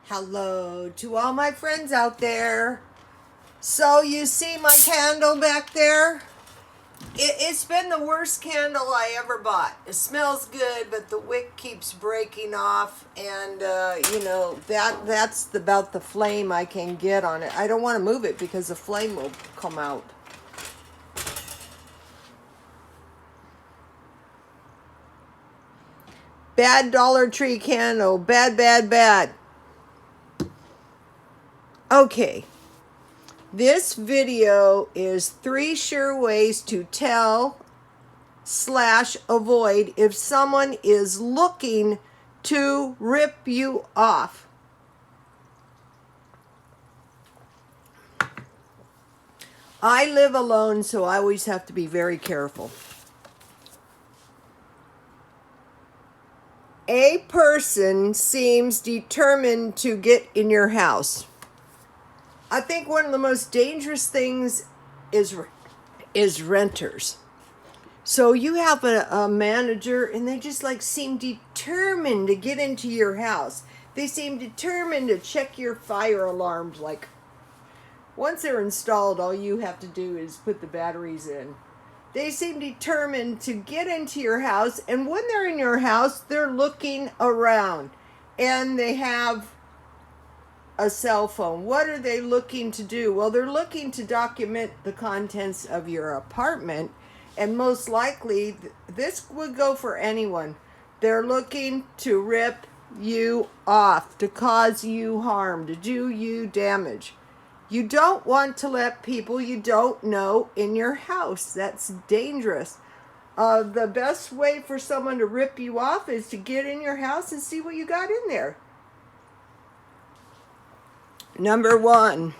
Hello to all my friends out there. So you see my candle back there? It's been the worst candle I ever bought. It smells good, but the wick keeps breaking off, and that's about the flame I can get on it. I don't want to move it because the flame will come out. Bad Dollar Tree candle. Bad, bad, bad. Okay. This video is 3 sure ways to tell / avoid if someone is looking to rip you off. I live alone, so I always have to be very careful. A person seems determined to get in your house. I think one of the most dangerous things is renters. So you have a manager, and they just seem determined to get into your house. They seem determined to check your fire alarms. Like, once they're installed, all you have to do is put the batteries in. They seem determined to get into your house, and when they're in your house, they're looking around, and they have a cell phone. What are they looking to do? Well, they're looking to document the contents of your apartment, and most likely this would go for anyone. They're looking to rip you off, to cause you harm, to do you damage. You don't want to let people you don't know in your house. That's dangerous. The best way for someone to rip you off is to get in your house and see what you got in there. Number 1,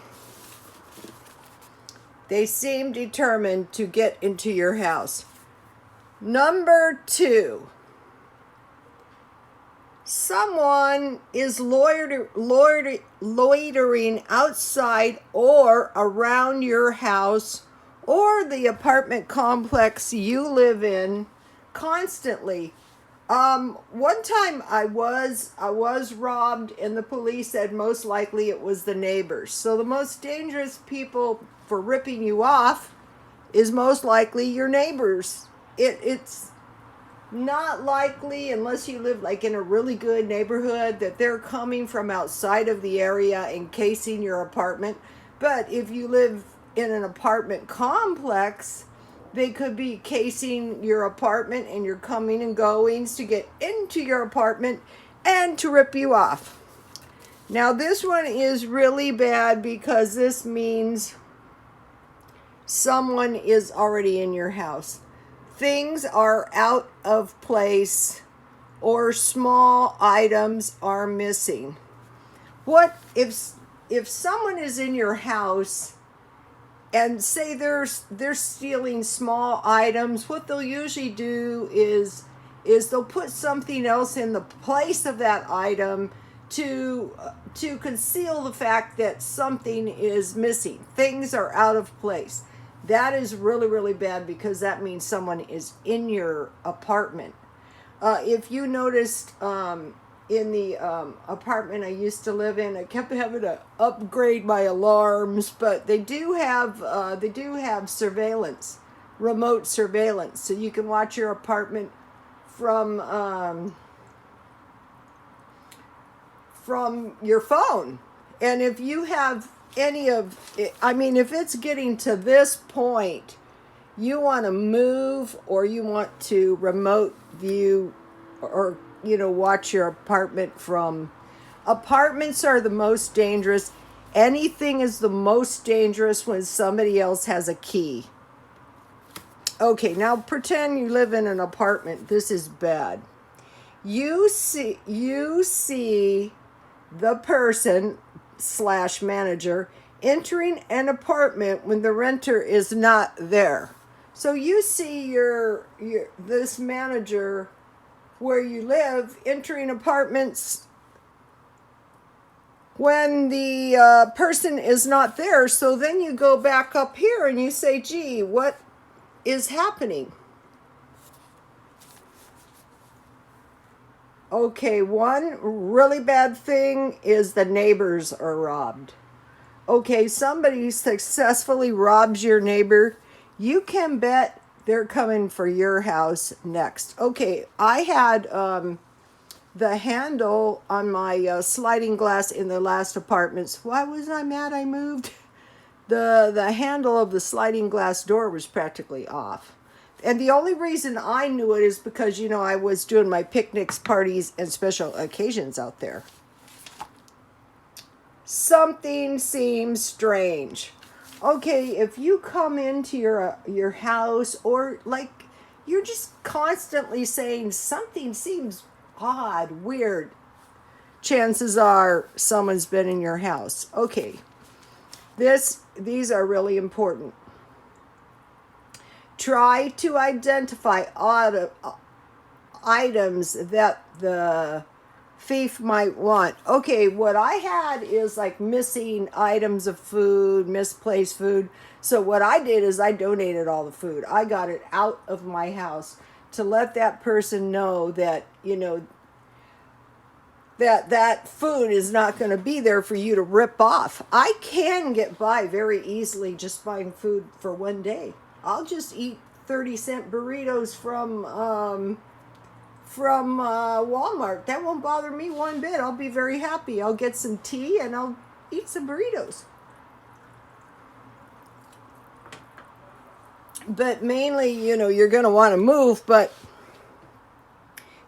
they seem determined to get into your house. Number 2, someone is loitering outside or around your house or the apartment complex you live in constantly. One time I was robbed, and the police said most likely it was the neighbors. So the most dangerous people for ripping you off is most likely your neighbors. It's not likely, unless you live in a really good neighborhood, that they're coming from outside of the area and casing your apartment. But if you live in an apartment complex, they could be casing your apartment, and you're coming and goings to get into your apartment and to rip you off. Now, this one is really bad because this means someone is already in your house. Things are out of place or small items are missing. What if someone is in your house and say they're stealing small items? What they'll usually do is they'll put something else in the place of that item to conceal the fact that something is missing. Things are out of place. That is really, really bad because that means someone is in your apartment. If you noticed, in the apartment I used to live in, I kept having to upgrade my alarms, but they do have surveillance, remote surveillance, so you can watch your apartment from your phone. And if you have any of it, if it's getting to this point, you want to move, or you want to remote view, or watch your apartment from. Apartments are the most dangerous. Anything is the most dangerous when somebody else has a key. Okay, now pretend you live in an apartment. This is bad. You see the person / manager entering an apartment when the renter is not there. So you see this manager where you live entering apartments when the person is not there. So then you go back up here and you say, gee, what is happening? Okay, one really bad thing is the neighbors are robbed. Okay, somebody successfully robs your neighbor, you can bet they're coming for your house next. Okay, I had the handle on my sliding glass in the last apartments. Why was I mad I moved? The handle of the sliding glass door was practically off. And the only reason I knew it is because, I was doing my picnics, parties, and special occasions out there. Something seems strange. Okay, if you come into your house, or like you're just constantly saying something seems odd, weird, chances are someone's been in your house. Okay. These are really important. Try to identify items that the thief might want. Okay, what I had is like missing items of food, misplaced food. So what I did is I donated all the food. I got it out of my house to let that person know that, that food is not going to be there for you to rip off. I can get by very easily just buying food for one day. I'll just eat 30-cent burritos from Walmart. That won't bother me one bit. I'll be very happy. I'll get some tea and I'll eat some burritos. But mainly, you're going to want to move, but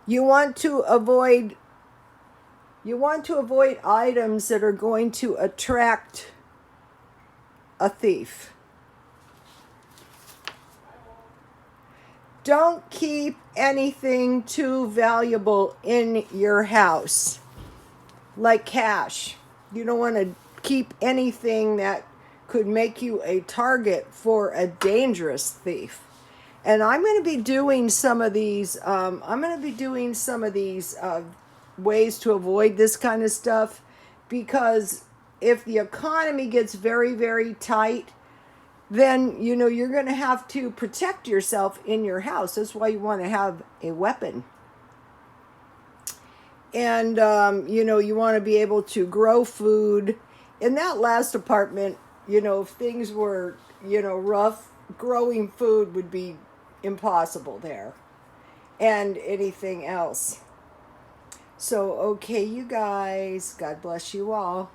you want to avoid items that are going to attract a thief. Don't keep anything too valuable in your house, like cash. You don't want to keep anything that could make you a target for a dangerous thief. And I'm going to be doing some of these. Ways to avoid this kind of stuff, because if the economy gets very, very tight, then you're going to have to protect yourself in your house. That's why you want to have a weapon. And you want to be able to grow food. In that last apartment, if things were rough, growing food would be impossible there, and anything else. So, okay, you guys, God bless you all.